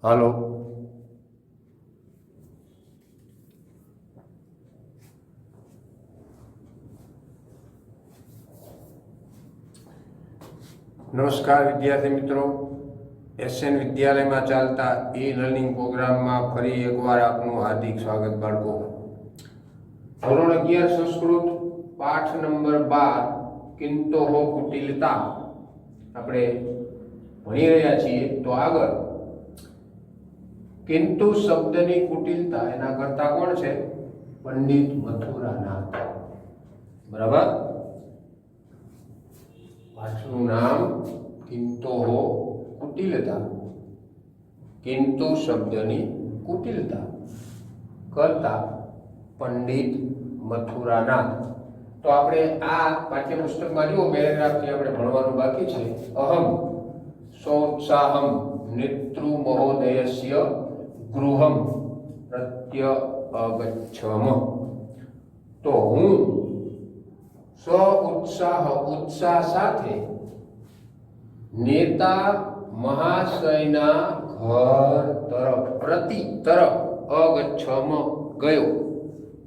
હાલો. નમસ્કાર વિદ્યાર્થી મિત્રો, એસએન વિદ્યાલયમાં ચાલતા ઈ લર્નિંગ પ્રોગ્રામમાં ફરી એકવાર આપનું હાર્દિક સ્વાગત બાળકો. ધોરણ 11 સંસ્કૃત પાઠ નંબર 12 કિંતોહો કુટિલતા આપણે ભણી રહ્યા છીએ. તો આગળ કિંતુ શબ્દની કુટિલતા એના કરતા કોણ છે? પંડિત મથુરાનાથ. બરાબર. પાઠનું નામ કિંતોહો કુટિલતા. કિંતુ શબ્દની કુટિલતા કરતા પંડિત મથુરાનાથ. તો આપણે આ પાઠ્યપુસ્તકમાં જુઓ, પેરેગ્રાફથી આપણે ભણવાનું બાકી છે. અહમ સોત્સાહમ નેતૃ મહોદયસ્ય ગૃહમ પ્રત્ય અગચ્છમ. તો હું ઉત્સાહ સાથે નેતા મહાશયના ઘર તરફ અગચ્છમ ગયો.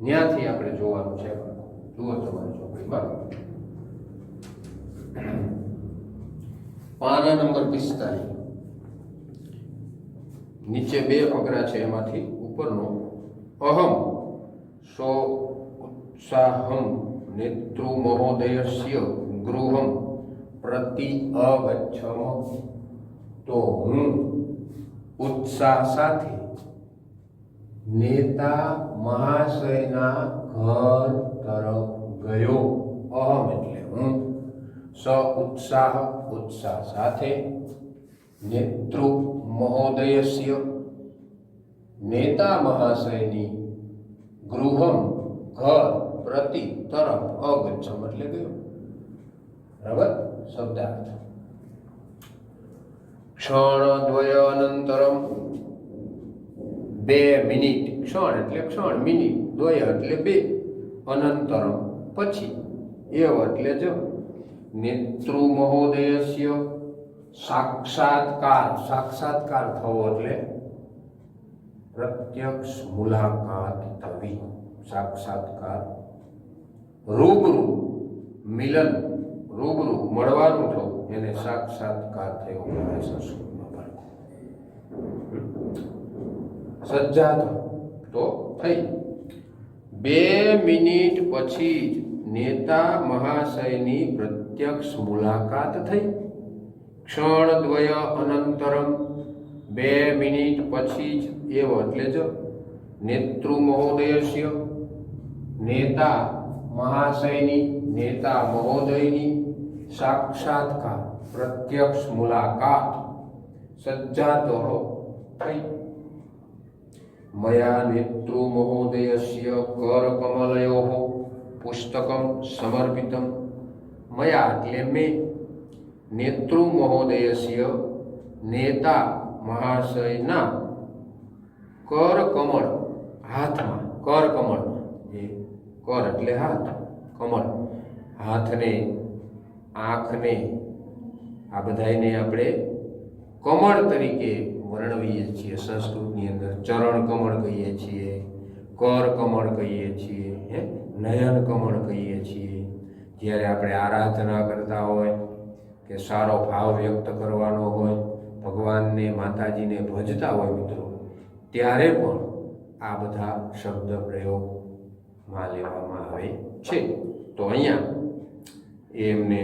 ત્યાંથી આપણે જોવાનું છે. જુઓ તમારી ચોપડીમાં પાના નંબર 45 નીચે બે ફકરા છે, એમાંથી ઉપરનો અહમ સો ઉત્સાહમ નેતૃ મહોદયસ્ય ગૃહમ પ્રતિ અગચ્છમ. તો હું ઉત્સાહ સાથે નેતા મહાશયના ઘર તરફ ગયો. અહમ એટલે હું, સ ઉત્સાહ સાથે, નેતૃ મહોદયસ્ય નેતા મહાશયની, ગૃહમ ઘર, પ્રતિ તરફ, અગચ્છમ એટલે ગયો. બરાબર. શબ્દાર્થ ક્ષણદ્વય અનંતરમ 2 મિનિટ. ક્ષણ એટલે ક્ષણ, મિનિટ, દ્વય એટલે 2, અનંતરમ પછી, એવ એટલે જો, નેતૃ મહોદયસ્ય સાક્ષાત્કાર થવો એટલે પ્રત્યક્ષ મુલાકાત થવી. સાક્ષાત્કાર, રૂબરૂ મિલન, રૂબરૂ મળવાનું થવું, એને સાક્ષાત્કાર થયો કહેવાય સંસ્કૃતમાં. સજ્જાત તો થઈ. 2 મિનિટ પછી જ નેતા મહાશયની પ્રત્યક્ષ મુલાકાત થઈ. ક્ષણદ્વય અનંતરમ 2 મિનિટ પછી જ, એવો એટલે જો, નેતૃ મહોદયસ્ય નેતા મહાશયની, નેતા મહોદયની, સાક્ષાત્કાર પ્રત્યક્ષ મુલાકાત, સજ્જાતો થઈ. મયા નેતૃ મહોદયસ્ય કરકમલયોઃ પુસ્તકમ સમર્પિતમ. મયા એટલે મેં, નેતૃ મહોદયસ્ય નેતા મહાશયના, કરકમળ હાથમાં, કરકમળમાં, એ કર એટલે હાથ, કમળ હાથને, આંખને, આ બધાને આપણે કમળ તરીકે વર્ણવીએ છીએ. સંસ્કૃતની અંદર ચરણ કમળ કહીએ છીએ, કર કમળ કહીએ છીએ, નયન કમળ કહીએ છીએ. જ્યારે આપણે આરાધના કરતા હોય કે સારો ભાવ વ્યક્ત કરવાનો હોય, ભગવાનને, માતાજીને ભજતા હોય મિત્રો, ત્યારે પણ આ બધા શબ્દ પ્રયોગમાં લેવામાં આવે છે. તો અહીંયા એમને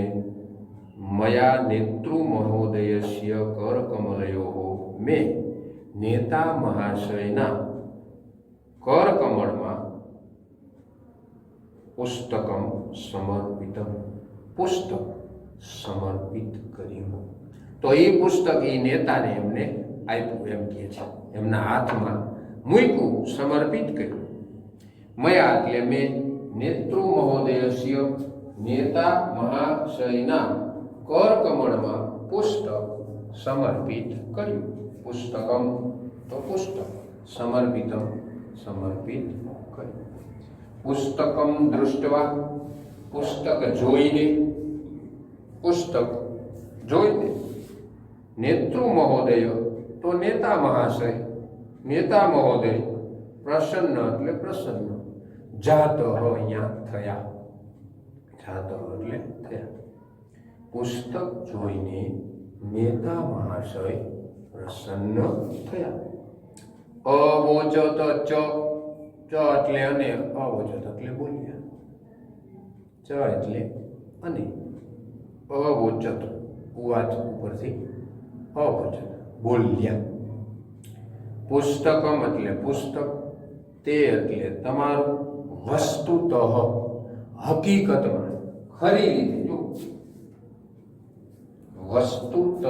મયા નેતૃ મહોદયસ્ય કરકમલયોઃ, મેં નેતા મહાશયના કરકમળમાં પુસ્તકમ સમર્પિતમ, પુસ્તક સમર્પિત કર્યું. તો એ પુસ્તક એ નેતાને એમને આપ્યું, એમ કહે છે. એમના હાથમાં મૂક્યું, સમર્પિત કર્યું. મયા એટલે મેં, નેતૃ મહોદયસ્ય નેતા મહાશયના કરકમળમાં પુસ્તક સમર્પિત કર્યું. પુસ્તકમ તો પુસ્તક, સમર્પિતમ સમર્પિત કર્યું. પુસ્તકમ દૃષ્ટવા પુસ્તક જોઈને, પુસ્તક જોઈને, નેતૃ મહોદય તો નેતા મહાશય, નેતા મહોદય, પ્રસન્ન એટલે પ્રસન્ન, જાત અહીંયા થયા, જાત એટલે થયા. પુસ્તક જોઈને નેતા મહાશય પ્રસન્ન થયા. અવોચત ચ, ચ એટલે અને, અવોચત એટલે બોલ્યા, ચ એટલે અને, અવોચત ઉવાચ ઉપરથી અવોચત બોલ્યા. પુસ્તકમ એટલે પુસ્તક, તે એટલે તમારું, વસ્તુતઃ હકીકતમાં, ખરી રીતે, જો વસ્તુતઃ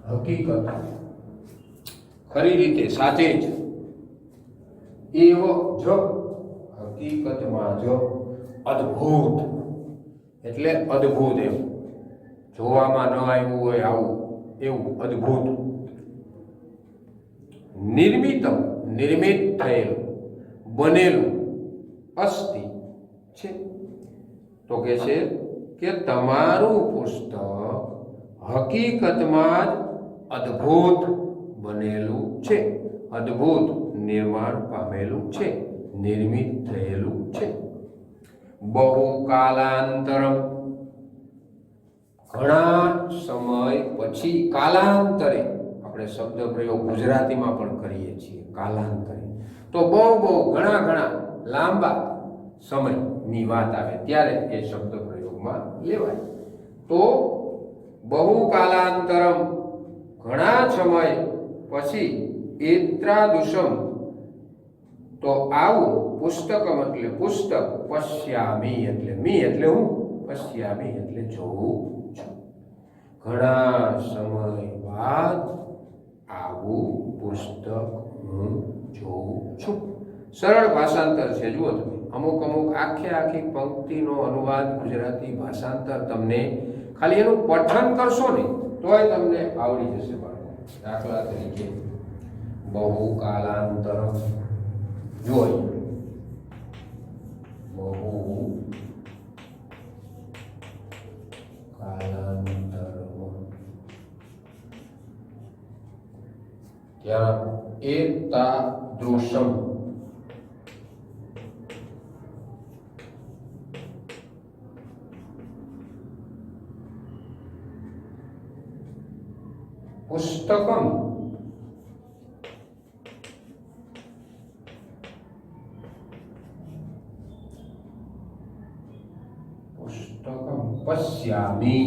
હકીકત, ખરી રીતે, સાચે જ, એવ જ હકીકતમાં જ, અદ્ભુત એટલે અદ્ભુત, એમ જોવામાં ન આવ્યું હોય આવું, એવું અદ્ભુત. નિર્મિતમ નિર્મિત થયેલું, બનેલું, અસ્તિ છે. તો કે છે કે તમારું પુસ્તક હકીકતમાં જ અદ્ભુત બનેલું છે, અદ્ભુત નિર્માણ પામેલું છે, નિર્મિત થયેલું છે. બહુ કાલાંતરમ, ઘણા સમય પછી, કાલાંતરે આપણે શબ્દ પ્રયોગ ગુજરાતીમાં પણ કરીએ છીએ, કાલાંતરે. તો બહુ બહુ ઘણા ઘણા લાંબા સમયની વાત આવે ત્યારે એ શબ્દ પ્રયોગમાં લેવાય. તો બહુ કાલાંતરમ, ઘણા સમય પછી, એત્રાદુષમ તો આવું, પુસ્તકમ એટલે પુસ્તક, પશ્યામી એટલે મી એટલે હું, પશ્યામી એટલે જોઉં છું. ઘણા સમય બાદ આવું પુસ્તક હું જોઉં છું. સરળ ભાષાંતર છે, જુઓ તમે. અમુક અમુક આખી પંક્તિનો અનુવાદ ગુજરાતી ભાષાંતર તમને ખાલી એનું પઠન કરશો ને તોય તમને આવડી જશે બાળકો. દાખલા તરીકે બહુ કાલાંતર, જોઈ બહુ કાલાંતર, ત્યાં એતાદૃશમ, પુસ્તકમ પશ્યામી,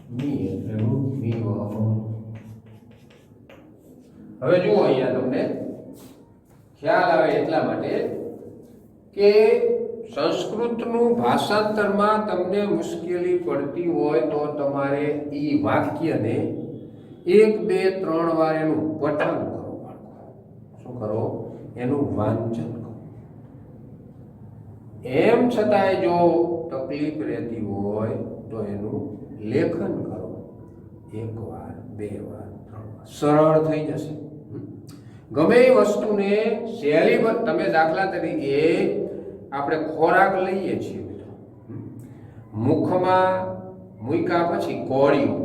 મી એટલે હું, મી વહમ. હવે જુઓ અહીંયા તમને ખ્યાલ આવે એટલા માટે કે સંસ્કૃતનું ભાષાંતરમાં તમને મુશ્કેલી પડતી હોય તો તમારે ઈ વાક્યને 1, 2, 3 વાર એનું પઠન કરો. શું કરો? એનું વાંચન કરો. એમ છતાંય જો તકલીફ રહેતી હોય તો એનું લેખન કરો. 1 વાર, 2 વાર, 3 વાર, સરળ થઈ જશે. ગમે એ વસ્તુને શૈલીબદ્ધ, તમે દાખલા તરીકે આપણે ખોરાક લઈએ છીએ મિત્રો, મુખમાં મૂક્યા પછી કોળિયું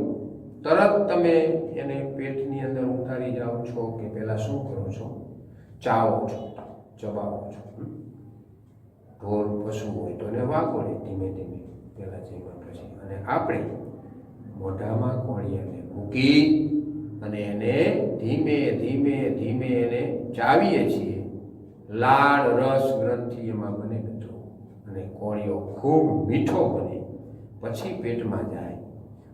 તરત તમે એને પેટની અંદર ઉતારી જાઓ છો કે પહેલા શું કરો છો? ચાવો છો, ચબાવો છો. ઢોર પશુ હોય તો એને વાગોળે ધીમે ધીમે પહેલા જમ્યા પછી, અને આપણે મોઢામાં કોળિયાને મૂકી અને એને ધીમે ધીમે ધીમે એને ચાવીએ છીએ. લાળ રસ ગ્રંથિ એમાં બને મિત્રો, અને કોળિયો ખૂબ મીઠો બને પછી પેટમાં જાય,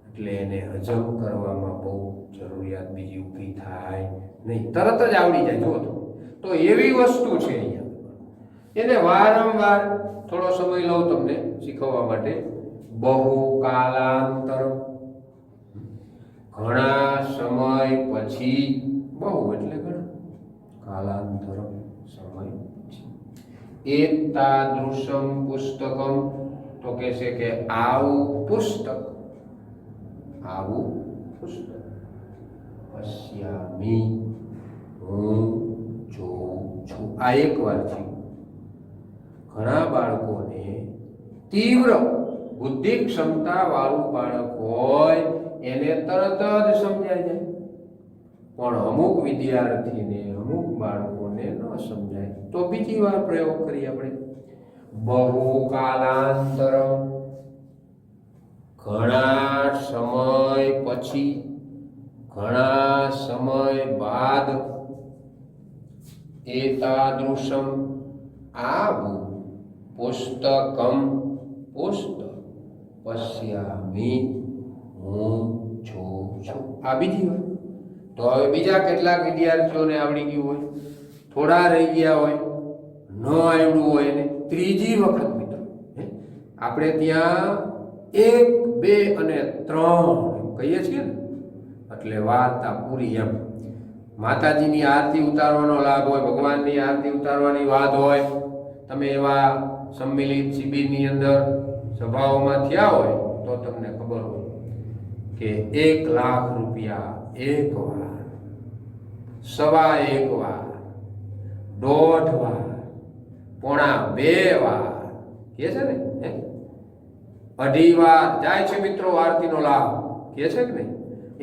એટલે એને હજમ કરવામાં બહુ જરૂરિયાત બીજી ઊભી થાય નહીં, તરત જ આવડી જાય. જો તો એવી વસ્તુ છે અહીંયા, એને વારંવાર થોડો સમય લઉં તમને શીખવવા માટે. બહુ કાલાંતર, ઘણા સમય પછી, બહુ એટલે ઘણા, કાલાંતર સમય પછી. એતાદૃશમ પુસ્તકમ તો કહે છે કે આવું પુસ્તક, આવું પુસ્તક. પશ્યામી હું જોઉં છું. આ એકવાર થયું. ઘણા બાળકોને તીવ્ર બુદ્ધિ ક્ષમતા વાળું બાળક હોય એને તરત જ સમજાય જાય, પણ અમુક વિદ્યાર્થીને અમુક બાળકોને ન સમજાય. તો બીજી વાર પ્રયોગ કરીએ આપણે. બહુ કાલાંતર, ઘણા સમય પછી, ઘણા સમય બાદ, એતાદૃશમ આવું પુસ્તકમ પુસ્તક પશ્યામી હું જોઉં છું. આ બીજી વાર. તો હવે બીજા કેટલાક વિદ્યાર્થીઓને આવડી ગયું હોય, થોડા રહી ગયા હોય, ન આવડ્યું હોય ને ત્રીજી વખત મિત્રો આપણે ત્યાં 1, 2 અને 3 કહીએ છીએ ને, એટલે વાર્તા પૂરી એમ. માતાજીની આરતી ઉતારવાનો લાભ હોય, ભગવાનની આરતી ઉતારવાની વાત હોય, તમે એવા સંમિલિત શિબિરની અંદર સભાઓમાં થયા હોય તો તમને ખબર હોય કે 1 લાખ રૂપિયા એક વાર, 1.25 વાર, 1.5 વાર, 1.25 વાર કે છે ને, 2.5 વાર જાય છે મિત્રો આરતીનો લાભ, કે છે કે નહીં?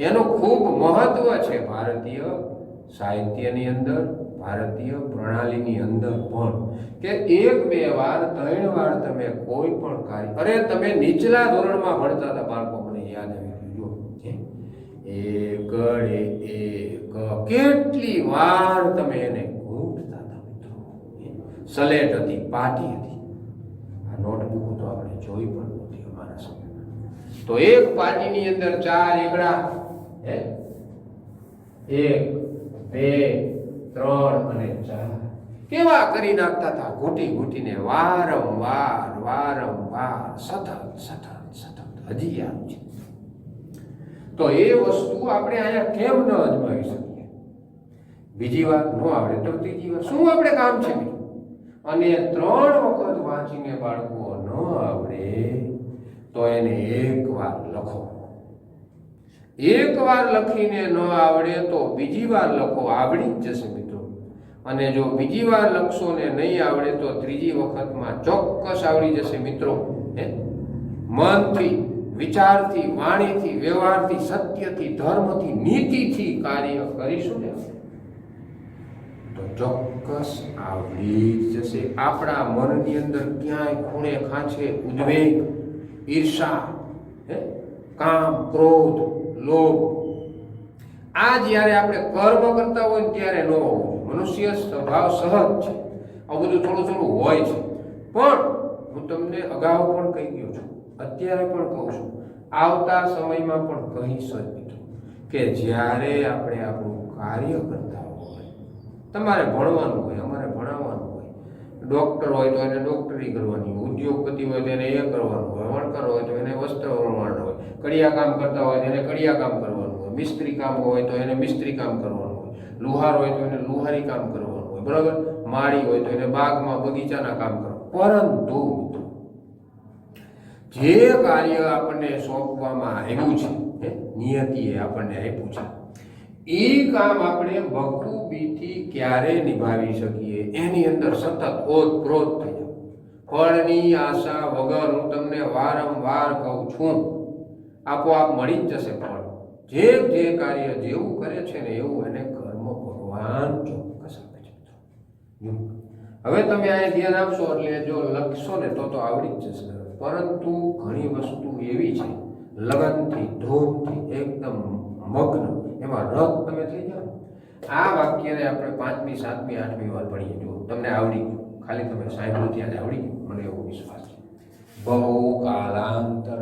એનું ખૂબ મહત્વ છે ભારતીય સાહિત્યની અંદર, ભારતીય પ્રણાલીની અંદર પણ, કે 1-2 વાર 3 વાર તમે કોઈ પણ કાર્ય, અરે તમે નીચલા ધોરણમાં ભણતા હતા બાળકો, મને યાદ આવી ગયું, એકડે એક કેટલી વાર તમે એને ઘૂંટતા હતા મિત્રો. સ્લેટ હતી, પાટી હતી, આ નોટબુક તો આપણે જોઈ પણ નહોતી અમારા સમયમાં. તો એક પાટીની અંદર 4 એકડા, 1, 2, 3 અને 4 કેવા કરી નાખતા હતા, ઘૂંટી ઘૂંટીને વારંવાર સતત હજી યાદ છે. તો એ વસ્તુ આપણે અહીંયા કેમ ન અજમાવી શકીએ? બીજી વાર ન આવડે તો ત્રીજી વાર, શું આપણે કામ છે બીજું? અને 3 વખત વાંચીને બાળકો ન આવડે તો એને 1 વાર લખો. 1 વાર લખીને ન આવડે તો બીજી વાર લખો, આવડી જ જશે મિત્રો. અને જો બીજી વાર લખશો ને નહીં આવડે તો ત્રીજી વખતમાં ચોક્કસ આવડી જશે મિત્રો. મનથી, વિચારથી, વાણીથી, વ્યવહારથી, સત્યથી, ધર્મથી, નીતિથી કાર્ય કરીશું ને તો ચોક્કસ આવડી જ જશે. આપણા મનની અંદર ક્યાંય ખૂણે ખાંચે ઉદ્વેગ, ઈર્ષા, કામ, ક્રોધ, લોભ, આ જ્યારે આપણે કર્મ કરતા હોય ત્યારે ન હોવું. મનુષ્ય સ્વભાવ સહજ છે, આ બધું થોડું થોડું હોય છે. પણ હું તમને અગાઉ પણ કહી ગયો છું, અત્યારે પણ કહું છું, આવતા સમયમાં પણ કહીશ જ મિત્રો, કે જ્યારે આપણે આપણું કાર્ય કરતા હોય, તમારે ભણવાનું હોય, અમારે ભણાવવાનું હોય, ડોક્ટર હોય તો એને ડોક્ટરી કરવાની હોય, ઉદ્યોગપતિ હોય તો એને એ કરવાનું હોય, વણકર હોય તો એને વસ્ત્ર વણવાનું હોય, કડિયા કામ કરતા હોય તો એને કડિયા કામ કરવાનું હોય, મિસ્ત્રી કામ હોય તો એને મિસ્ત્રી કામ કરવાનું હોય, લુહાર હોય તો એને લુહારી કામ કરવાનું હોય, બરાબર? માળી હોય તો એને બાગમાં બગીચાના કામ કરવાનું. પરંતુ જે કાર્ય આપણને સોંપવામાં આવ્યું છે, નિયતિએ આપણને આપ્યું છે, એ કામ આપણે બખૂબીથી ક્યારે નિભાવી શકીએ એની અંદર સતત ઓતપ્રોત થઈ જાવ. ફળની આશા વગર હું તમને વારંવાર કહું છું, આપોઆપ મળી જ જશે ફળ. જે કાર્ય જેવું કરે છે ને એવું એને કર્મ ભગવાન ચોક્કસ આપે છે. હવે તમે અહીંયા ધ્યાન આપશો એટલે જો લખશો ને તો આવડી જ જશે. પરંતુ ઘણી વસ્તુ એવી છે, લગનથી, ધૂમથી, એકદમ મગ્ન, એમાં રત તમે થઈ જાઓ. આ વાક્યને આપણે 5મી, 7મી, 8મી વાર ભણીએ, જો તમને આવડી ગયું, ખાલી તમે સાંભળ્યું ત્યાં આવડી ગયું, મને એવો વિશ્વાસ છે. બહુ કાલાંતર,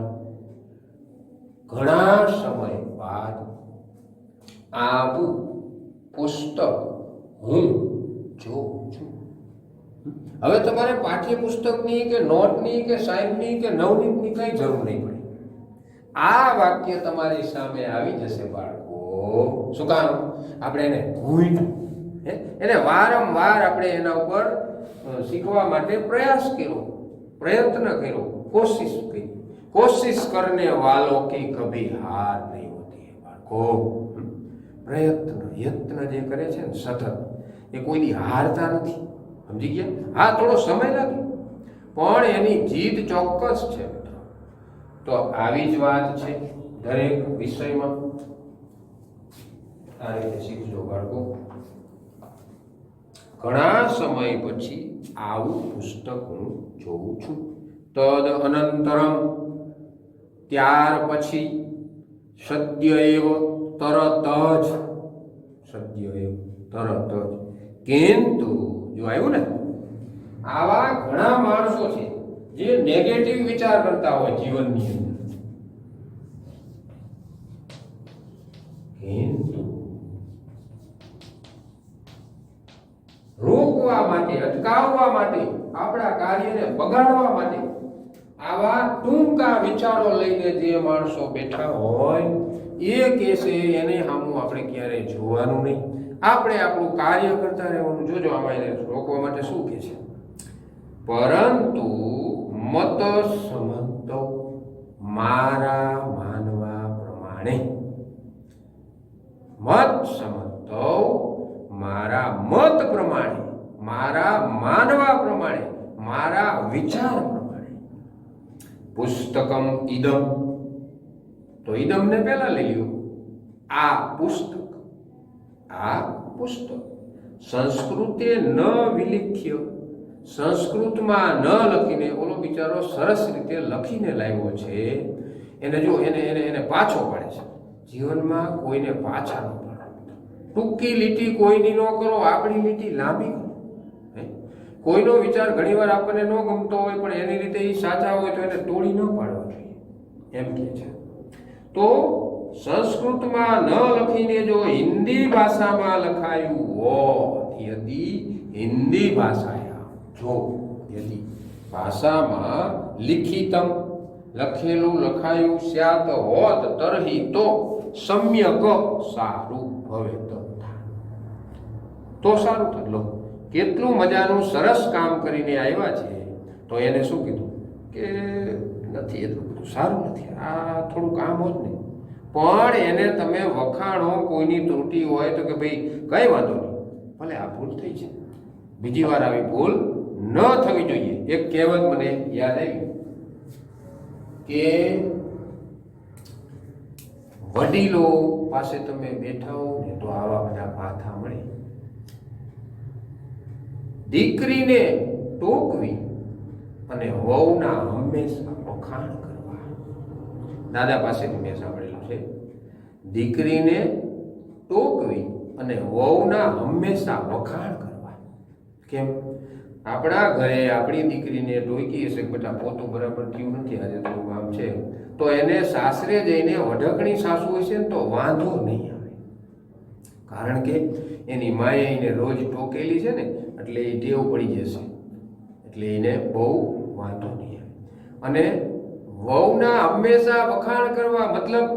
ઘણા સમય બાદ, આવું પુસ્તક હું જોઉં છું. હવે તમારે પાઠ્યપુસ્તકની કે નોટની કે સાઈનની કે નવનીતની કઈ જરૂર નહીં પડે. આ વાક્ય તમારી સામે આવી જશે બાળકો. શું કામ? આપણે એને ભૂલ્યું, એને વારંવાર આપણે એના ઉપર શીખવા માટે પ્રયાસ કર્યો, પ્રયત્ન કર્યો, કોશિશ કરી. કોશિશ કરને વાલો की कभी हार नहीं होती है बाળકો. યત્ન જે કરે છે ને સતત, એ કોઈની હારતા નથી. સમજી ગયા? હા, થોડો સમય લાગે પણ એની જીત ચોક્કસ છે. તો આવી જ વાત છે દરેક વિષયમાં. આ રીતે શીખજો બાળકો. ઘણા સમય પછી આવું પુસ્તક હું જોઉં છું. તદ અનંતરમ, ત્યાર પછી, સદ્ય એવ, તરત જ, સદ્ય એવ, તરત જ, કિંતુ, જો આવ્યું ને, આવા ઘણા માણસો છે જે નેગેટિવ વિચાર કરતા હોય જીવનની અંદર. કિંતુ, રોકવા માટે, અટકાવવા માટે, આપણા કાર્યને બગાડવા માટે આવા ટૂંકા વિચારો લઈને જે માણસો બેઠા હોય એ કેસે એને સામું આપણે ક્યારેય જોવાનું નહીં. આપણે આપણું કાર્ય કરતા રહેવાનું. જોજો આમાં એને રોકવા માટે શું કહે છે? પરંતુ મત સમંત, મારા માનવા પ્રમાણે, મત સમંત, મારા મત પ્રમાણે, મારા માનવા પ્રમાણે, મારા વિચાર પ્રમાણે, પુસ્તકમ ઇદમ, તો ઇદમ ને પહેલા લઈ લ્યો. આ પુસ્તક, આ પુસ્તક સંસ્કૃતે ન વિલિખ્ય, સંસ્કૃતમાં ન લખીને ઓલો બિચારો સરસ રીતે લખીને લાવ્યો છે. એને જો એને પાછો પાડે છે. જીવનમાં કોઈને પાછા ન પાડો. ટૂંકી લીટી કોઈની ન કરો, આપણી લીટી લાંબી કરો. કોઈનો વિચાર ઘણીવાર આપણને ન ગમતો હોય પણ એની રીતે એ સાચા હોય તો એને તોડી ન પાડવા જોઈએ, એમ કહે છે. તો સંસ્કૃતમાં ન લખીને જો હિન્દી ભાષામાં લખાયું હોત, યદિ હિન્દી ભાષાયા, જો યદિ ભાષામાં લિખિતમ, લખેલું લખાયું સ્યાત હોત, તરહી તો સમ્યક સારું ભવેત, તો સારું થાય. લો કેટલું મજાનું સરસ કામ કરીને આવ્યા છે. તો એને શું કીધું કે નથી, એટલું બધું સારું નથી, આ થોડું કામ હોત ને. પણ એને તમે વખાણો, કોઈની ત્રુટિ હોય તો કે ભાઈ કઈ વાંધો નહીં, ભલે આ ભૂલ થઈ છે, બીજી વાર આવી ભૂલ ન થવી જોઈએ. એક કહેવત મને યાદ આવી કે વડીલો પાસે તમે બેઠા હો ને તો આવા બધા પાથા મળે. દીકરીને ટોકવી અને વહુના હંમેશા વખાણ કરવા. દાદા પાસેથી મેં સાંભળેલું છે. દીકરીને ટોકવી અને વહુના હંમેશા વખાણ કરવા. કેમ? આપણા ઘરે આપણી દીકરીને ટોકી હશે કે બેટા પોતું બરાબર થયું નથી, આજે થોડું આમ છે, તો એને સાસરે જઈને વઢકણી સાસુ હશે ને તો વાંધો નહીં આવે. કારણ કે એની માએ એને રોજ ટોકેલી છે ને, એટલે એ ટેવ પડી જશે, એટલે એને બહુ વાંધો નહીં આવે. અને વહુના હંમેશા વખાણ કરવા મતલબ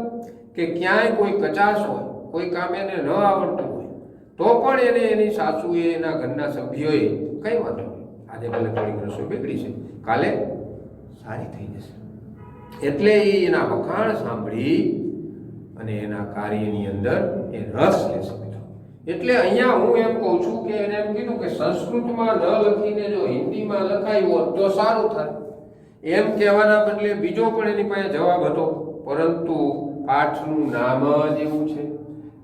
કે ક્યાંય કોઈ કચાશ હોય, કોઈ કામ એને ન આવડતું હોય તો પણ એને એની સાસુએ, એના ઘરના સભ્યોએ કઈ વાંધો નહીં, આજે ભલે થોડીક રસોઈ બગડી છે, કાલે સારી થઈ જશે. એટલે એ એના વખાણ સાંભળી અને એના કાર્યની અંદર એ રસ લેશે. એટલે અહીંયા હું એમ કહું છું કે એને એમ કીધું કે સંસ્કૃતમાં ન લખીને જો હિન્દીમાં લખાયું હોત તો સારું થાય. એમ કહેવાના બદલે બીજો પણ એની પાસે જવાબ હતો, પરંતુ પાઠનું નામ જ એવું છે,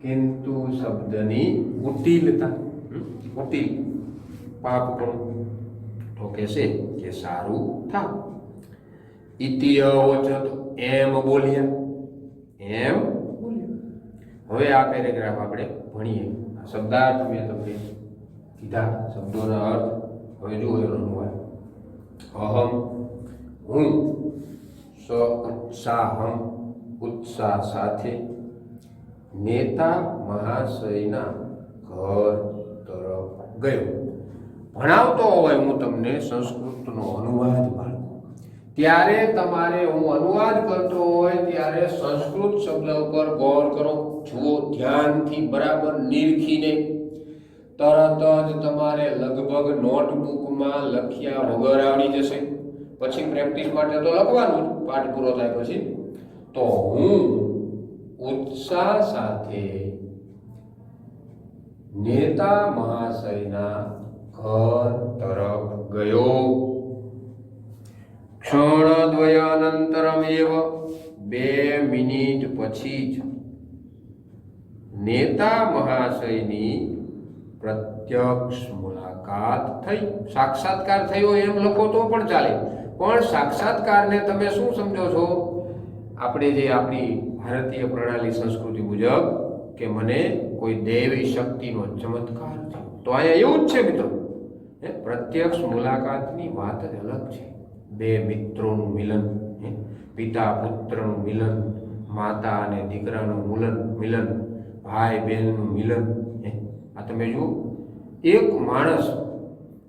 કિંતુ શબ્દની કુટિલતા. કુટિલ પાપ પણ તો કહેશે કે સારું થાય. ઇતિયવચત, એમ બોલ્યા, એમ બોલ્યા. હવે આ પેરેગ્રાફ આપણે ભણીએ. શબ્દાર્થ મેં તમને કીધા, શબ્દોના અર્થ હવે જુઓ એનો અનુવાદ. અહમ, હું, સ ઉત્સાહમ, ઉત્સાહ સાથે, નેતા મહાશયના ઘર તરફ ગયો. ભણાવતો હોય હું તમને સંસ્કૃતનો અનુવાદ બાળકો, ત્યારે તમારે હું અનુવાદ કરતો હોય ત્યારે સંસ્કૃત શબ્દ ઉપર ગૌર કરો, જુઓ ધ્યાનથી, બરાબર નીરખીને. તરત જ તમારે લગભગ નોટબુકમાં લખ્યા વગર આવડી જશે. પછી પ્રેક્ટિસ માટે તો લખવાનું જ, પાઠ પૂરો થાય પછી. તો હું ઉત્સાહ સાથે નેતા મહાશયના ઘર તરફ ગયો. ક્ષણદ્વયાનંતરમેવ 2 મિનિટ પછી જ નેતા મહાશયની પ્રત્યક્ષ મુલાકાત થઈ. સાક્ષાત્કાર થયો એમ લખો તો પણ ચાલે, પણ સાક્ષાત્કારને તમે શું સમજો છો? આપણે જે આપણી ભારતીય પ્રણાલી સંસ્કૃતિ મુજબ કે મને કોઈ દૈવી શક્તિનો ચમત્કાર થયો, તો અહીંયા એવું જ છે મિત્રો. પ્રત્યક્ષ મુલાકાતની વાત જ અલગ છે. 2 મિત્રોનું મિલન, પિતા પુત્રનું મિલન, માતા અને દીકરાનું મિલન, ભાઈ બહેનનું મિલન. આ તમે જુઓ, એક માણસ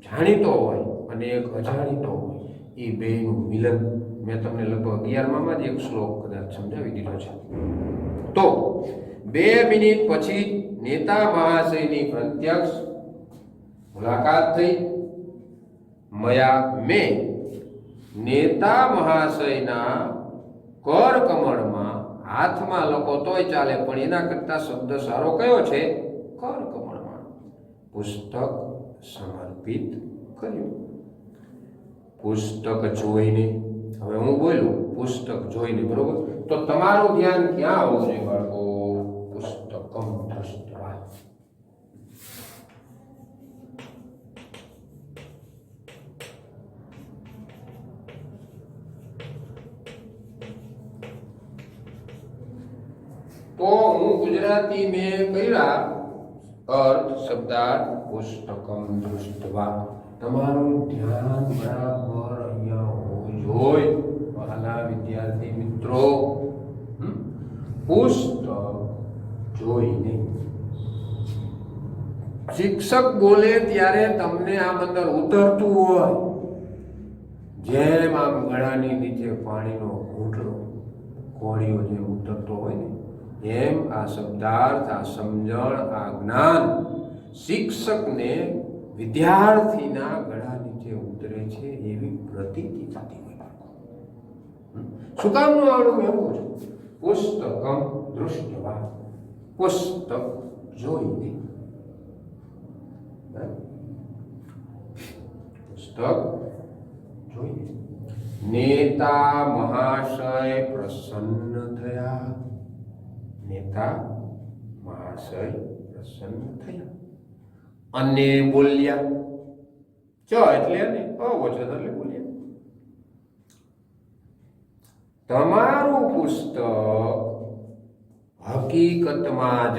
જાણીતો હોય અને એક અજાણીતો હોય, એ બેનું મિલન. મેં તમને લગભગ 11માં જ એક શ્લોક કદાચ સમજાવી દીધો છે. તો 2 મિનિટ પછી નેતા મહાશયની પ્રત્યક્ષ મુલાકાત થઈ. મેં નેતા મહાશયના કર કમળમાં, હાથમાં લખો તોય ચાલે, પણ એના કરતા શબ્દ સારો કયો છે? કર કમળમાં પુસ્તક સમર્પિત કર્યું. પુસ્તક જોઈને, હવે હું બોલું પુસ્તક જોઈને, બરોબર? તો તમારું ધ્યાન ક્યાં હોવું જોઈએ બાળકો? પુસ્તકમ દૃષ્ટવા. તો હું ગુજરાતી મેં કર્યા અર્થ શબ્દાર્થ પુસ્તકમ દૃષ્ટવા. તમારું ધ્યાન બરાબર અહીંયા હોવું જોઈએ વહાલા વિદ્યાર્થી મિત્રો. પુસ્તક જોઈને. શિક્ષક બોલે ત્યારે તમને આમ અંદર ઉતરતું હોય, જેમ આમ ગળાની નીચે પાણીનો ઘૂંટડો કોળીઓ જેમ ઉતરતો હોય ને, એમ આ શબ્દાર્થ, આ સમજણ, આ જ્ઞાન શિક્ષકને વિદ્યાર્થીના ગળા નીચે ઉતરે છે એવી પ્રતીતિ થતી હોય. શું કામનું આવડું એવું છે? પુસ્તકમ દૃષ્ટવા, પુસ્તક જોઈને. પુસ્તક જોઈને નેતા મહાશય પ્રસન્ન થયા. નેતા મહાશય પ્રસન્ન થયા અને બોલ્યા. ચ એટલે ને અવચન એટલે બોલ્યા, તમારું પુસ્તક હકીકતમાં જ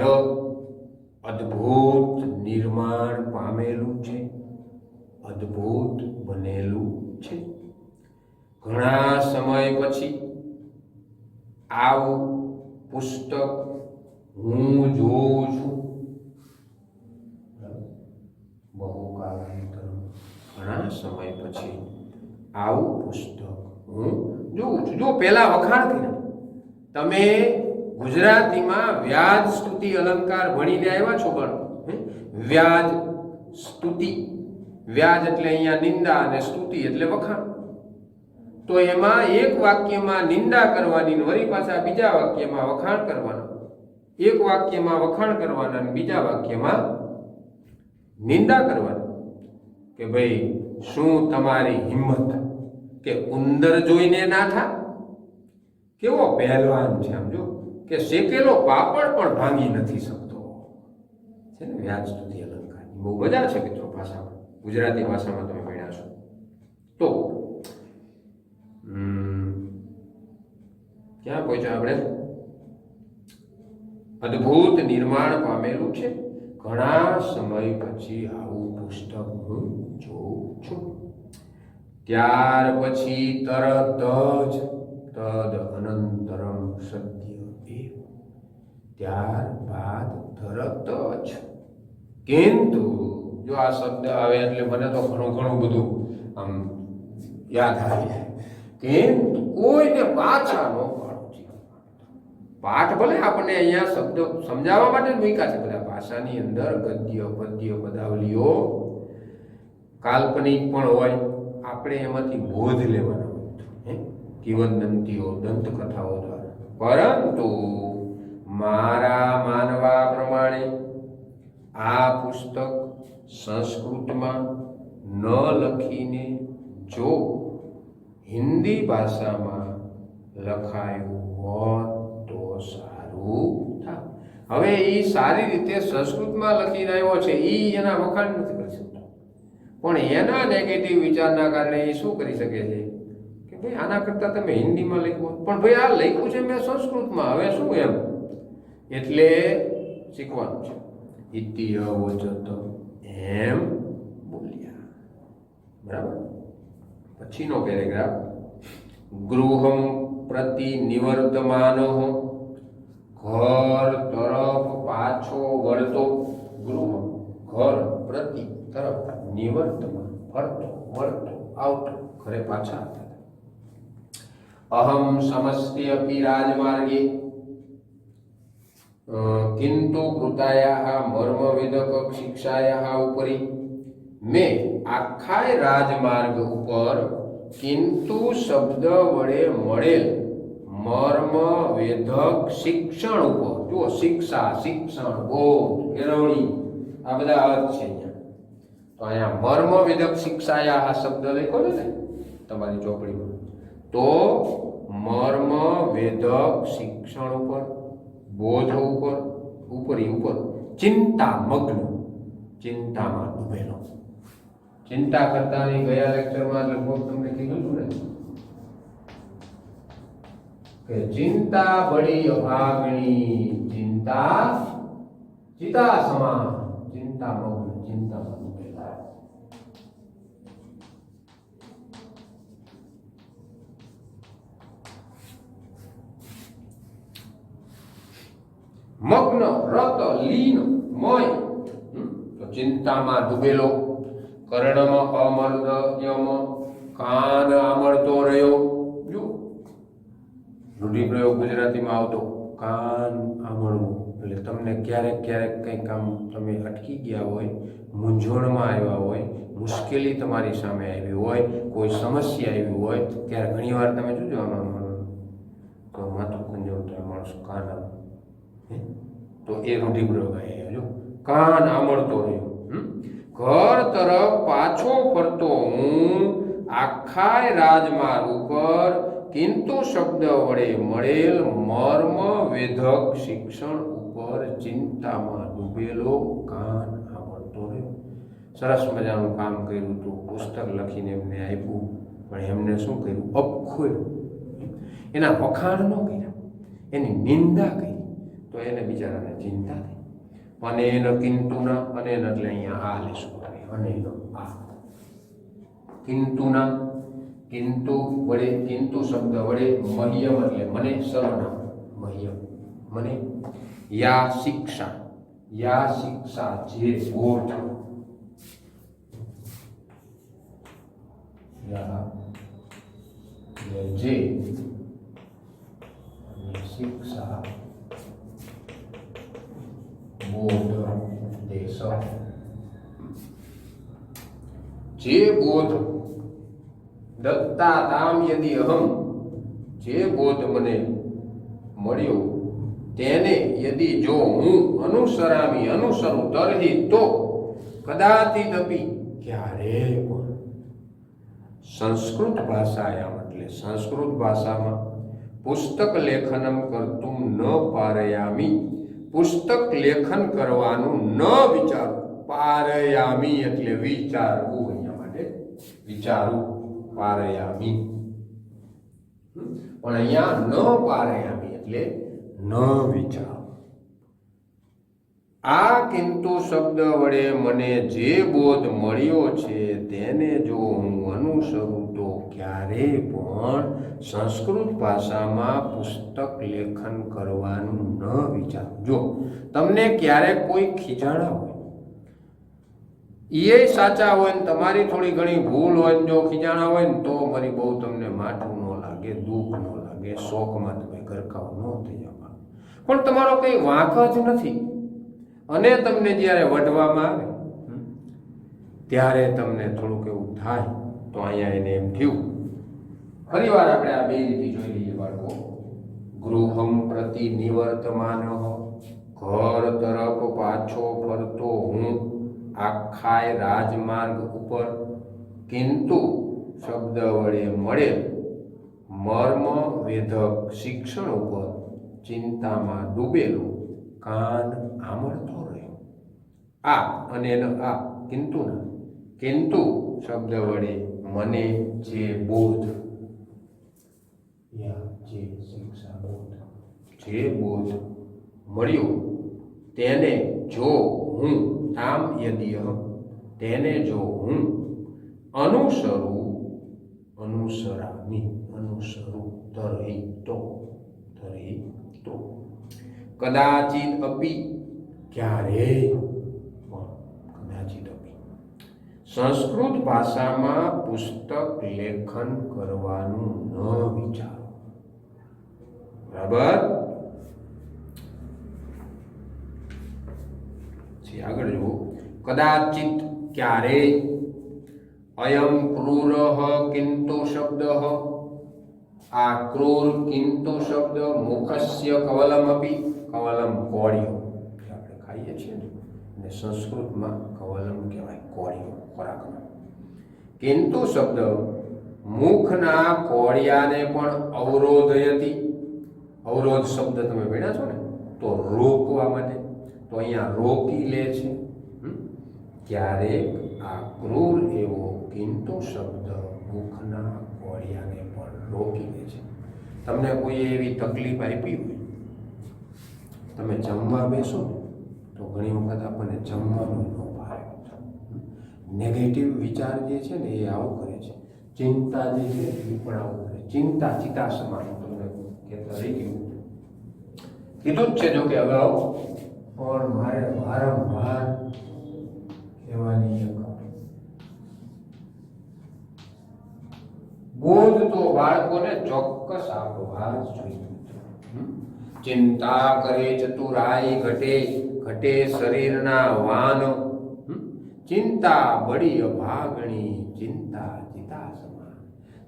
અદ્ભુત નિર્માણ પામેલું છે, અદ્ભુત બનેલું છે. ઘણા સમય પછી આવું પુસ્તક હું જોઉં છું. બહુ કાલાંતર, ઘણા સમય પછી આવું પુસ્તક હું જોઉં છું. જો પહેલા વખાણથી ને તમે ગુજરાતીમાં વ્યાજ સ્તુતિ અલંકાર ભણીને આવ્યા છો બાળકો. વ્યાજ સ્તુતિ, વ્યાજ એટલે અહીંયા નિંદા અને સ્તુતિ એટલે વખાણ. તો એમાં એક વાક્યમાં નિંદા કરવાની, વળી પાછા બીજા વાક્યમાં વખાણ કરવાના. એક વાક્યમાં વખાણ કરવાના અને બીજા વાક્યમાં નિંદા કરવાની. કે ભાઈ શું તમારી હિંમત કે ઉંદર જોઈને ના થા? કેવો પહેલવાન છે આમ જો, કે શેકેલો પાપડ પણ ભાંગી નથી શકતો. છે ને વ્યાજ સ્તુતિ અલંકાર. બહુ મજા છે મિત્રો ભાષામાં, ગુજરાતી ભાષામાં તમે ભણ્યા છો તો. ક્યાં પહોંચ્યા આપણે? અદ્ભુત નિર્માણ પામેલું છે. ઘણા સમય પછી આવું પુસ્તક હું જોઉં છું. ત્યાર પછી તરત જ તદ અનંતરમ સત્ય એવ, ત્યારબાદ તરત જ. કિંતુ, જો આ શબ્દ આવે એટલે મને તો ઘણું બધું આમ યાદ આવી જાય. કિંતુ કોઈને પાછા ન પાડો. પાઠ ભલે આપણને અહીંયા શબ્દ સમજાવવા માટે મૂક્યા છે બધા. ભાષાની અંદર ગદ્ય પદ્ય પદાવલીઓ કાલ્પનિક પણ હોય, આપણે એમાંથી બોધ લેવાનો હોય, કિંવદંતીઓ દંતકથાઓ દ્વારા. પરંતુ મારા માનવા પ્રમાણે આ પુસ્તક સંસ્કૃતમાં ન લખીને જો હિન્દી ભાષામાં લખાયું હોત તો સારું થાત. હવે એ સારી રીતે સંસ્કૃતમાં લખીને આવ્યો છે, એ એના વખાણ નથી કરી શકતો, પણ એના નેગેટિવ વિચારના કારણે એ શું કરી શકે છે કે ભાઈ આના કરતાં તમે હિન્દીમાં લખ્યું, પણ ભાઈ આ લખ્યું છે મેં સંસ્કૃતમાં, હવે શું એમ. એટલે શીખવાનું છે ઇતિ અવચત એમ બોલ્યા. બરાબર. પછીનો પેરેગ્રાફ, ગૃહમ પ્રતિ નિવર્તમાનો, ઘર તરફ પાછો વળતો. ગૃહ ઘર પ્રતિ તરફ નિવર્તમાન ફરતો વળતો આવતો, ઘરે પાછા આવતા. અહમ સમસ્તે અપી રાજમાર્ગે કિંતુ કૃતાયાઃ મર્મવેદક શિક્ષાયાઃ ઉપરી. મેં આખાય રાજમાર્ગ ઉપર કિંતુ શબ્દ વડે મળેલ મર્મ વેદક શિક્ષણ ઉપર, જુઓ શિક્ષા, શિક્ષણ, બોધ, કેળવણી, આ બધા અર્થ છે અહીંયા. તો અહીંયા મર્મ વેદક શિક્ષાયા શબ્દ લખ્યો છે ને તમારી ચોપડીમાં, તો મર્મ વેદક શિક્ષણ ઉપર, બોધ ઉપર, ઉપર ચિંતા મગ્ન, ચિંતામાં ડૂબેલો. ચિંતા કરતા નહીં, ગયા લેક્ચરમાં લગભગ તમને કીધું ને કે ચિંતા બડી અભાગણી, ચિંતા ચિતા સમાન, ચિંતા મગ્ન, ચિંતામાં ડૂબેલા. મગ્ન રત લીન મય, તો ચિંતામાં ડૂબેલો. કર્ણમ અમર્દયમ, કાન આમળતો રહ્યો. જો રૂઢિપ્રયોગ ગુજરાતીમાં આવતો, કાન આમળવું એટલે તમને ક્યારેક ક્યારેક કંઈક કામ તમે અટકી ગયા હોય, મૂંઝવણમાં આવ્યા હોય, મુશ્કેલી તમારી સામે આવી હોય, કોઈ સમસ્યા આવી હોય, ત્યારે ઘણી વાર તમે જોજો આમાં તો માથું ગુંજવતો માણસ કાન આમ, તો એ રૂઢિપ્રયોગ આવ્યો. જો કાન આમળતો રહ્યો, ઘર તરફ પાછો ફરતો હું આખાય રાજમાર્ગ ઉપર કિંતુ શબ્દ વડે મળેલ મર્મ વેધક શિક્ષણ ઉપર ચિંતામાં ડૂબેલો, કાન આવડતો રહ્યો. સરસ મજાનું કામ કર્યું હતું, પુસ્તક લખીને એમને આપ્યું, પણ એમને શું કર્યું? અપખોયું. એના વખાણ ન કર્યા, એની નિંદા કરી, તો એને બિચારાને ચિંતા થઈ. અને ન કિંતુના, અને એટલે અહીંયા આ લેશું, અને આ કિંતુના, કિંતુ વડે, કિંતુ શબ્દ વડે મહ્યમ એટલે મને, સર્વનામ મહ્યમ મને. યા શિક્ષા, યા શિક્ષા જે બોધ, યા જે શિક્ષા બોધ દેશ, જે બોધ દત્તા તામ યદિ અહમ, જે બોધ મને મળ્યો તેને યદિ જો હું અનુસરામી, અનુસરું, તરહી તો કદાચિદપી ક્યારે પણ સંસ્કૃત ભાષાયામ એટલે સંસ્કૃત ભાષામાં પુસ્તક લેખનમ કરતું ન પારયામી, પુસ્તક લેખન કરવાનું ન વિચારું. પારયામી એટલે વિચારવું, અહીંયા માટે વિચારું, પારયામી. પણ અહીંયા ન પારયામી એટલે ન વિચાર. આ કિંતુ શબ્દ વડે મને જે બોધ મળ્યો છે તેને જો હું અનુસરું તો ક્યારે પણ સંસ્કૃત ભાષામાં પુસ્તક લેખન કરવાનું ન વિચારું. જો તમને ક્યારેક કોઈ ખીજાણા હોય, એ સાચા હોય ને તમારી થોડી ઘણી ભૂલ હોય ને જો ખીજાણા હોય ને તો મારી બહુ તમને માઠું ન લાગે, દુઃખ ન લાગે, શોકમાં તમે ગરકાવ ન થઈ જાવ, પણ તમારો કઈ વાંક જ નથી. અને તમને જ્યારે વઢવામાં આવે ત્યારે તમને થોડુંક એવું થાય, તો અહીંયા એને એમ થયું. ફરી વાર આપણે આ બે રીતે જોઈ લઈએ બાળકો. ગૃહમ પ્રતિ નિવર્તમાન, ઘર તરફ પાછો ફરતો હું, આખાય રાજમાર્ગ ઉપર કિંતુ શબ્દ વડે મળેલ મર્મ વેધક શિક્ષણ ઉપર ચિંતામાં ડૂબેલું કાન આમળતો રહ્યો. આ અને આ કિંતુ શબ્દ વડે મને જે બોધ જે શિક્ષા બોધ જે બોધ મળ્યો તેને જો હું તામ યદિય તેને જો હું અનુસરું તરહી તો કદાચિત અપી ક્યારેય કદાચિત અપી સંસ્કૃત ભાષામાં પુસ્તક લેખન કરવાનું ન વિચારો. બરાબર. આગળ જુઓ. કદાચિત ક્યારેય અયમ ક્રૂર કિંતુ શબ્દ આ ક્રૂર કિંતુ શબ્દ મુખસ્ય કવલમ અપી કવલમ કોળિયો આપણે ખાઈએ છીએ ને અને સંસ્કૃતમાં કવલમ કહેવાય કોળિયો ખોરાકનો. કિંતુ શબ્દ મુખના કોળિયાને પણ અવરોધયતી. અવરોધ શબ્દ તમે ભણ્યા છો ને તો રોકવા માટે તો અહીંયા રોકી લે છે. ક્યારેક આ ક્રૂર એવો કિંતુ શબ્દ મુખના કોળિયાને પણ રોકી લે છે. તમને કોઈ એવી તકલીફ આપી હોય, તમે જમવા બેસો તો ઘણી વખત આપણને જમવાનું ન ભાવે. નેગેટિવ વિચાર જે છે ને એ આવું કરે છે. ચિંતા જે છે એ પણ આવું કરે. ચિતા સમાન તમને કહેતા રહી ગયું. કીધું જ છે જો કે અગાઉ, પણ મારે વારંવાર કહેવાની બોધ તો બાળકોને ચોક્કસ આપવા જ જોઈએ. ચિંતા કરે ચતુરાઈ ઘટે શરીરના વાન ચિંતા બડી અભાગણી ચિંતા ચિતા સમાન.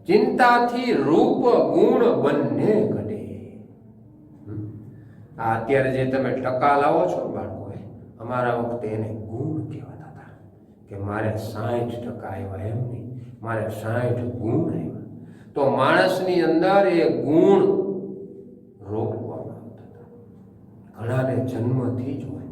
ચિંતાથી રૂપ ગુણ બંને ઘટે. આ અત્યારે જે તમે ટકા લાવો છો બાળકોએ, અમારા વખતે એને ગુણ કહેવાતા હતા કે મારે 60% આવ્યા એમ નહીં, મારે 60 ગુણ આવ્યા. તો માણસની અંદર એ ગુણ રોકવામાં આવતા હતા. ઘણાને જન્મથી જ હોય,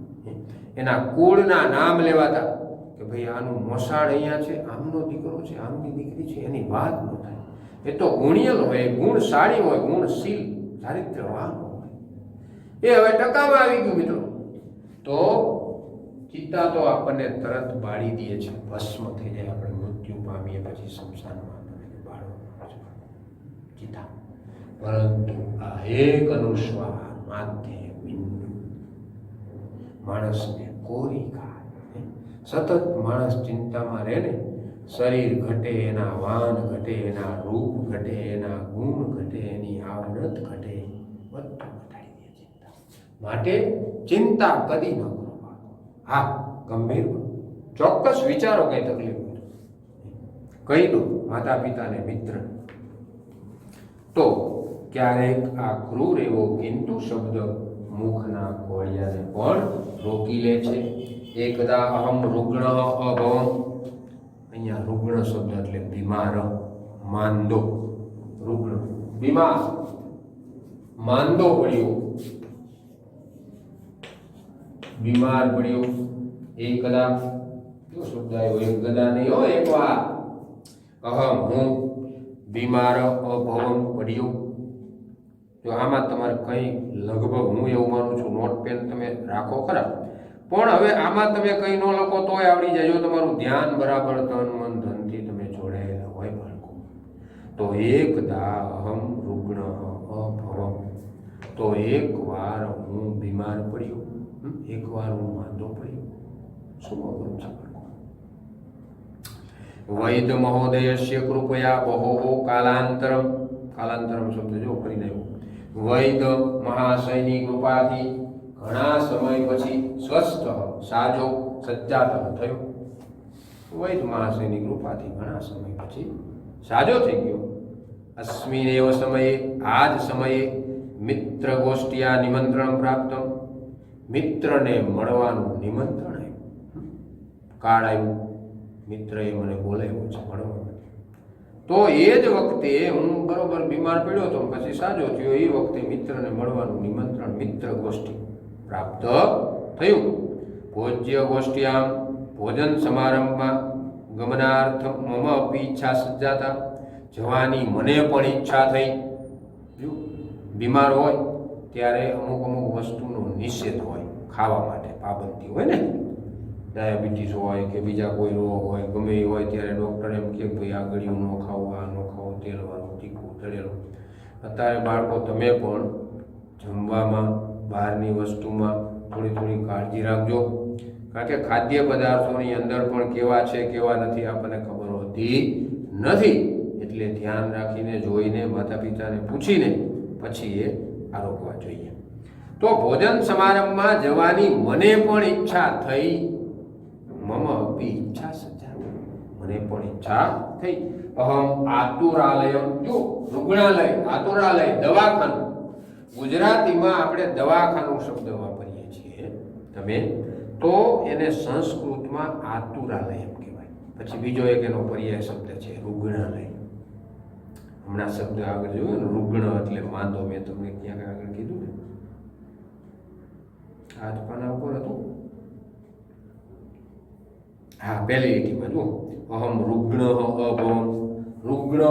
એના કુળના નામ લેવાતા કે ભાઈ આનું મોસાળ અહીંયા છે, આમનો દીકરો છે, આમની દીકરી છે, એની વાત ન થાય. એ તો ગુણિયલ હોય, ગુણશાળી હોય, ગુણશીલ, ચારિત્ર્યવાન હોય. એ હવે ટકામાં આવી ગયું મિત્રો. તો ચિત્તા તો આપણને તરત બાળી દે છે, ભસ્મ થઈ જાય, આપણે મૃત્યુ પામીએ પછી શમશાનમાં ચિત્તા. પરંતુ આ એક અનુસ્વાર માધ્ય બિંદુ માણસને કોરી ખાય. સતત માણસ ચિંતામાં રહે ને, શરીર ઘટે, એના વાન ઘટે, એના રૂપ ઘટે, એના ગુણ ઘટે, એની આવડત ઘટે, બધું ઘટાડી દે ચિંતા. માટે ચિંતા કદી ન કરો. હા, ગંભીર ચોક્કસ વિચારો, કઈ તકલીફ હોય કહી દો માતા પિતાને, મિત્ર. તો ક્યારેક આ ક્રૂર એવો કિંતુ શબ્દ મુખના કોળિયાને પણ રોકી લે છે. એકદા અહમ રુગ્ણ અભવમ. અહીંયા રુગ્ણ શબ્દ એટલે બીમાર, માંદો. રુગ્ણ બીમાર, માંદો પડ્યો, બીમાર પડ્યો. એકદા કયો શબ્દ આવ્યો? એકદા નહીં હો, એકવાર. અહમ હું બીમાર અભવમ પડ્યો. જો આમાં તમારે કંઈ લગભગ હું એવું માનું છું, નોટ પેન તમે રાખો ખરા, પણ હવે આમાં તમે કંઈ ન લખો તોય આવડી જાય. જો તમારું ધ્યાન બરાબર તન મન ધનથી તમે જોડાયેલા હોય બાળકો, તો એકદા અહમ રુગ્ણ અભવમ. તો એકવાર હું બીમાર પડ્યો, એકવાર હું માંદો પડ્યો. શું અઘરું છે બાળકો? વૈદ મહોદયસ્ય કૃપયા બહો કાલાંતરમ. કાલાંતરમ શબ્દ જો કરીને આવ્યો. વૈદ મહાશયની કૃપાથી ઘણા સમય પછી સ્વસ્થ સાજો સજ્જાત થયો. વૈદ મહાશયની કૃપાથી ઘણા સમય પછી સાજો થઈ ગયો. અસ્મિન એવ સમયે, આ જ સમયે મિત્ર ગોષ્ઠિયા નિમંત્રણ પ્રાપ્ત. મિત્રને મળવાનું નિમંત્રણ આવ્યું. કાર્ડ આવ્યું, મિત્રએ મને બોલાવ્યો છે ભણવા. તો એ જ વખતે હું બરોબર બીમાર પડ્યો હતો, પછી સાજો થયો. એ વખતે મિત્રને મળવાનું નિમંત્રણ મિત્ર ગોષ્ઠી પ્રાપ્ત થયું. ભોજ્ય ગોષ્ઠ્યામ ભોજન સમારંભમાં ગમનાર્થમ મમ અપી ઈચ્છા સજ્જાતા. જવાની મને પણ ઈચ્છા થઈ. બીમાર હોય ત્યારે અમુક અમુક વસ્તુનો નિષેધ હોય, ખાવા માટે પાબંદી હોય ને, ડાયાબિટીસ હોય કે બીજા કોઈ રોગ હોય, ગમે એ હોય ત્યારે ડૉક્ટર એમ કે ભાઈ આ ગળ્યું ન ખાવું, આ ન ખાવું, તેલવાનું, તીખું, તળેલું. અત્યારે બાળકો તમે પણ જમવામાં બહારની વસ્તુમાં થોડી થોડી કાળજી રાખજો, કારણ કે ખાદ્ય પદાર્થોની અંદર પણ કેવા છે કેવા નથી આપણને ખબર હોતી નથી. એટલે ધ્યાન રાખીને જોઈને માતા પિતાને પૂછીને પછી એ આરોગવા જોઈએ. તો ભોજન સમારંભમાં જવાની મને પણ ઈચ્છા થઈ. મમ અપી ઈચ્છા સજા, મને પણ ઈચ્છા થઈ. અહમ આતુરાલય, જો રૂગ્ણાલય, આતુરાલય દવાખાનું. ગુજરાતીમાં આપણે દવાખાનું શબ્દ વાપરીએ છીએ તમે, તો એને સંસ્કૃતમાં આતુરાલય એમ કહેવાય. પછી બીજો એક એનો પર્યાય શબ્દ છે રૂગ્ણાલય. હમણાં શબ્દ આગળ જોયો ને, રૂગ્ણ એટલે માંદો. મેં તમને ક્યાંક આગળ કીધું ને, હાથ પાના ઉપર હતું. હા, પહેલી લીટીમાં જુઓ, અહમ રૂગ્ણ અભવમ. રૂગ્ણ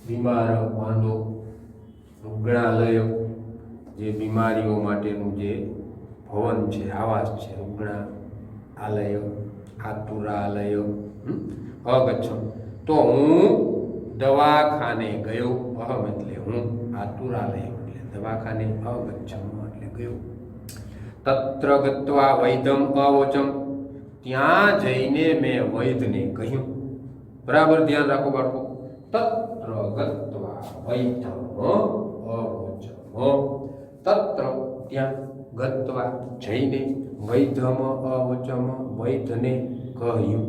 બીમાર, માંદો. રૂગ્ણાલય જે બીમારીઓ માટેનું જે ભવન છે, આવાસ છે. રૂગ્ણાલય, આતુરાલય. અગચ્છમ, તો હું દવાખાને ગયો. અહમ એટલે હું, આતુરાલય એટલે દવાખાને, અગચ્છમ એટલે ગયો. તત્ર ગત્વા વૈદ્યમ અવોચમ, ત્યાં જઈને મેં વૈદ્યને કહ્યું. બરાબર ધ્યાન રાખો બાળકો. તત્ર ગત્વા વૈદ્યમ અવોચમ, તત્ર ત્યાં, ગત્વા જઈને, વૈદ્યમ અવોચમ વૈદ્યને કહ્યું.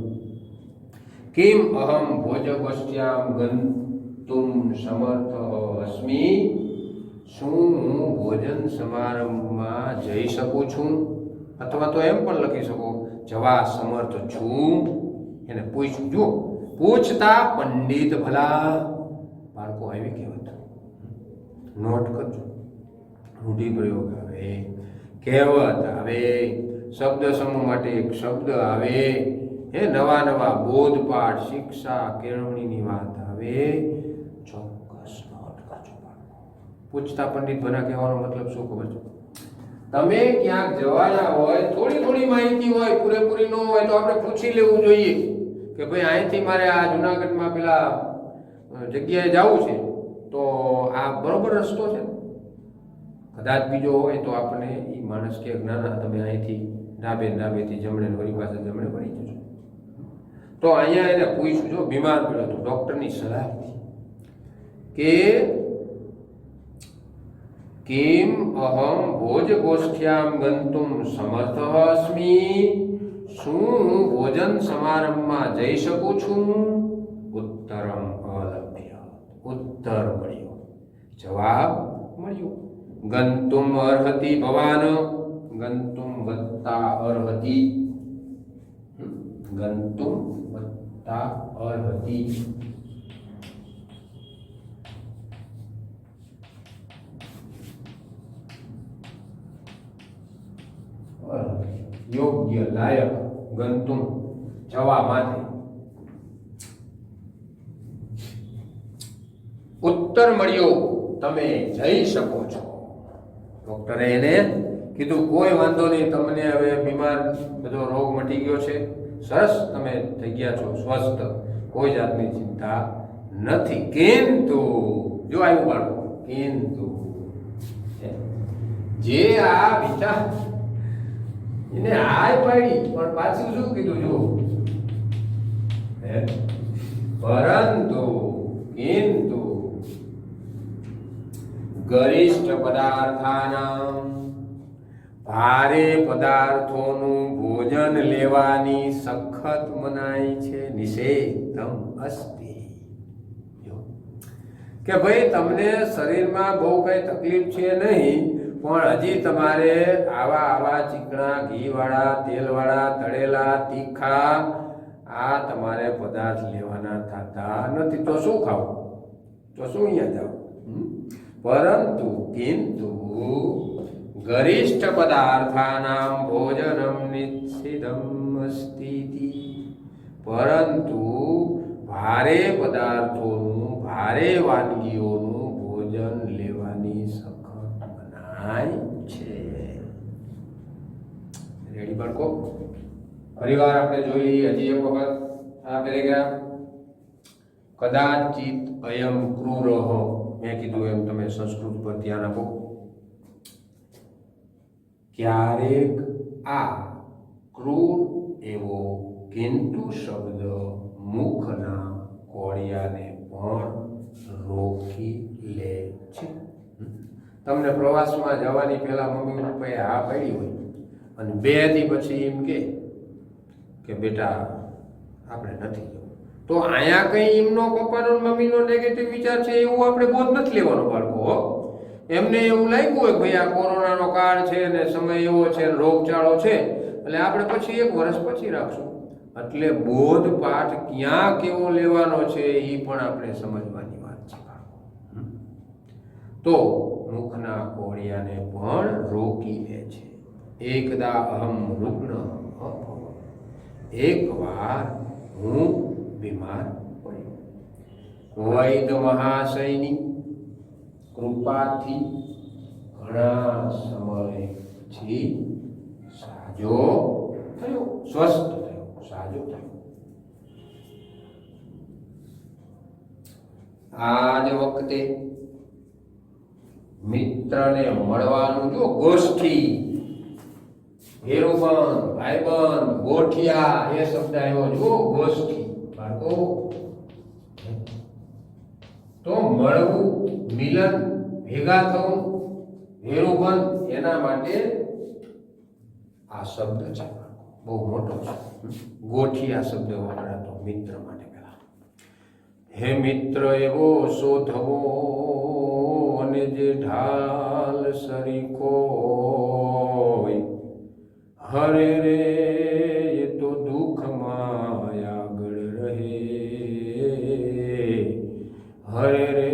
કિમ અહમ ભોજગોષ્ઠ્યામ ગંતુમ સમર્થ અસ્મિ, શું હું ભોજન સમારંભમાં જઈ શકું છું? અથવા તો એમ પણ લખી શકો જવા સમર્થ છું. એને પૂછજો. પૂછતા પંડિત ભલા. બાળકો આવી કહેવત નોટ કરજો. રૂઢિપ્રયોગ આવે, કહેવત આવે, શબ્દ સમૂહ માટે એક શબ્દ આવે, એ નવા નવા બોધપાઠ, શિક્ષા, કેળવણીની વાત આવે, ચોક્કસ નોટ કરજો. પૂછતા પંડિત ભલા કહેવાનો મતલબ શું ખબર છે? તમે ક્યાંક જવાના હોય, થોડી થોડી માહિતી હોય, પૂરેપૂરી ન હોય તો આપણે પૂછી લેવું જોઈએ કે ભાઈ અહીંથી મારે આ જુનાગઢમાં પેલા જગ્યાએ જવું છે, તો આ બરોબર રસ્તો છે? કદાચ બીજો હોય તો આપણને એ માણસ કે ના ના, તમે અહીંથી ડાબેથી જમણે, વળી પાસે જમણે વળી જજો. તો અહીંયા એને પૂછજો, બીમાર પડ્યો તો ડૉક્ટરની સલાહ કે કિમ અહમ ભોજ ગોષ્ઠ્યામ ગંતુમ સમર્થ અસ્મિ, શું હું ભોજન સમારંભમાં જઈ શકું છું? ઉત્તરમ અલભ્ય, ઉત્તર મળ્યો, જવાબ મળ્યો. ગંતુમ અર્હતિ ભવાન, ગંતુમ વત્તા અર્હતિ, ગંતુમ વત્તા અર્હતિ. યોગ્ય, લાયક, ગંતુમ જવા માટે. ઉત્તર મળ્યો, તમે જઈ શકો છો. ડોક્ટરે એને કીધું કોઈ વાંધો નહીં, તમને હવે બીમાર બધો રોગ મટી ગયો છે, સરસ તમે થઈ ગયા છો સ્વસ્થ, કોઈ જાતની ચિંતા નથી. કિંતુ, જો આવ્યું બાળકો, કિંતુ જે આ વિચાર એને હાય પાડી, પણ પાછું શું કીધું જો, પરંતુ કિંતુ ગરિષ્ઠ પદાર્થાનામ, ભારે પદાર્થોનું ભોજન લેવાની સખત મનાઈ છે. નિષેધમ અસ્તિ, કે ભાઈ તમને શરીરમાં બહુ કઈ તકલીફ છે નહીં, પણ હજી તમારે આવા ચીકણા ઘીવાળા તેલવાળા તળેલા તીખા આ તમારે પદાર્થ લેવાના થતા નથી. તો શું ખાવું? તો શું અહીંયા જાવ? પરંતુ કિંતુ ગરિષ્ઠ પદાર્થાનામ ભોજનમ નિશ્ચિતમ અસ્તિ. પરંતુ ભારે પદાર્થોનું ભારે વાનગીઓનું ભોજન લેવાની સખત મનાઈ છે. રેડી બાળકો? ફરીવાર આપણે જોઈ લઈએ હજી એક વખત આ પેરેગ્રાફ. કદાચિત અયમ ક્રૂરઃ. મેં કીધું એમ તમે સંસ્કૃત પર ધ્યાન આપો. ક્યારેક આ ક્રૂર એવો કિંતુ શબ્દ મુખના કોળિયાને પણ રોકી લે છે. તમને પ્રવાસમાં જવાની પહેલા મમ્મી પપ્પાએ હા પાડી હોય અને 2 દી પછી એમ કે બેટા આપણે નથી જવું, તો અહીંયા કઈ એમનો પપ્પાનો મમ્મીનો નેગેટિવ વિચાર છે એવું આપણે બોધ નથી લેવાનો બાળકો. એમને એવું લાગ્યું હોય ભાઈ આ કોરોનાનો કાળ છે ને સમય એવો છે રોગચાળો છે એટલે આપણે પછી 1 વર્ષ પછી રાખશું. એટલે બોધ પાઠ ક્યાં કેવો લેવાનો છે એ પણ આપણે સમજવાની વાત છે બાળકો. તો મુખના કોળિયાને પણ રોકી લે છે. એકદા અહમ રૂગ્ન અભવ. એકવાર હું બીમાર પડ્યો. વૈદ મહાશયની કૃપાથી ઘણા સમય પછી સાજો થયો, સ્વસ્થ થયો, સાજો થયો. આ જ વખતે મિત્રને મળવાનું જો ગોષ્ઠી, હેરોબંધ, ભાઈબંધ, ગોઠિયા એ શબ્દ આવ્યો જો ગોષ્ઠી બાળકો. તો મળવું, મિલન, ભેગા થવું, હેરોબંધ એના માટે આ શબ્દ છે બહુ મોટો છે. ગોઠિયા શબ્દ વપરાતો મિત્ર માટે. પેલા હે મિત્ર એવો શોધવો અને જે ઢાલ સરીકો હરે રે એ તો દુઃખમાં આગળ રહે, હરે રે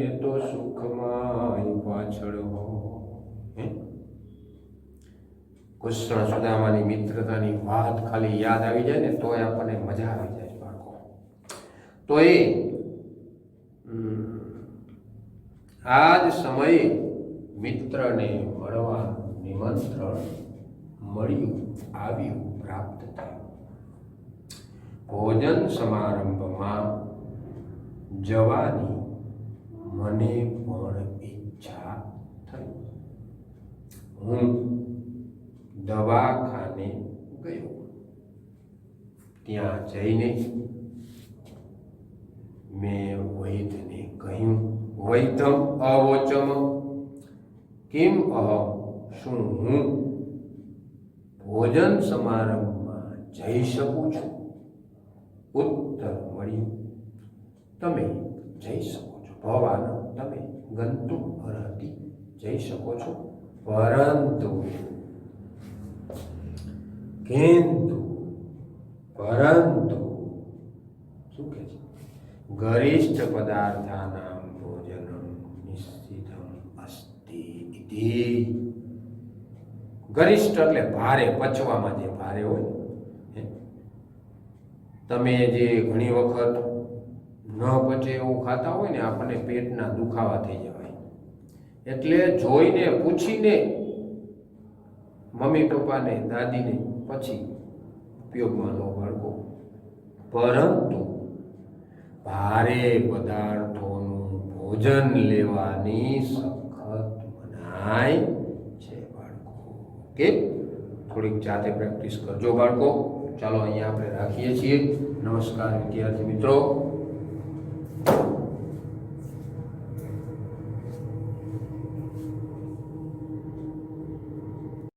એ તો સુખમાં પાછળ હો. કૃષ્ણ સુદામાની મિત્રતાની વાત ખાલી યાદ આવી જાય ને તોય આપણને મજા આવી જાય બાળકો. તો એ આ જ સમયે મિત્રને મળવા નિમંત્રણ મળ્યું, આવ્યું, પ્રાપ્ત થયું. ભોજન સમારંભમાં જવાની મને પણ ઈચ્છા થઈ. હું દવાખાને ગયો. ત્યાં જઈને મેં વૈદ્યને કહ્યું, વૈદ્યમ અવોચમ કિમ અહમ, શું હું ભોજન સમારંભમાં જઈ શકું છું? ઉત્તર મળ્યું, તમે જઈ શકો છો. ભવાન તમે ગંતુમ અર્હતિ, જઈ શકો છો. પરંતુ શું કહે છે? ગરિષ્ઠ પદાર્થાનામ ભોજનમ નિશ્ચિતમ અસ્તિ ઇતિ. ગરિષ્ઠ એટલે ભારે, પચવામાં જે ભારે હોય. તમે જે ઘણી વખત ન પચે એવું ખાતા હોય ને, આપણને પેટના દુખાવા થઈ જવાય. એટલે જોઈને પૂછીને મમ્મી પપ્પાને, દાદીને પછી ઉપયોગમાં લો બાળકો. પરંતુ ભારે પદાર્થોનું ભોજન લેવાની સખત મનાઈ છે બાળકો. કે થોડીક જાતે પ્રેક્ટિસ કરજો બાળકો. ચાલો અહીંયા આપણે રાખીએ છીએ. નમસ્કાર વિદ્યાર્થી મિત્રો.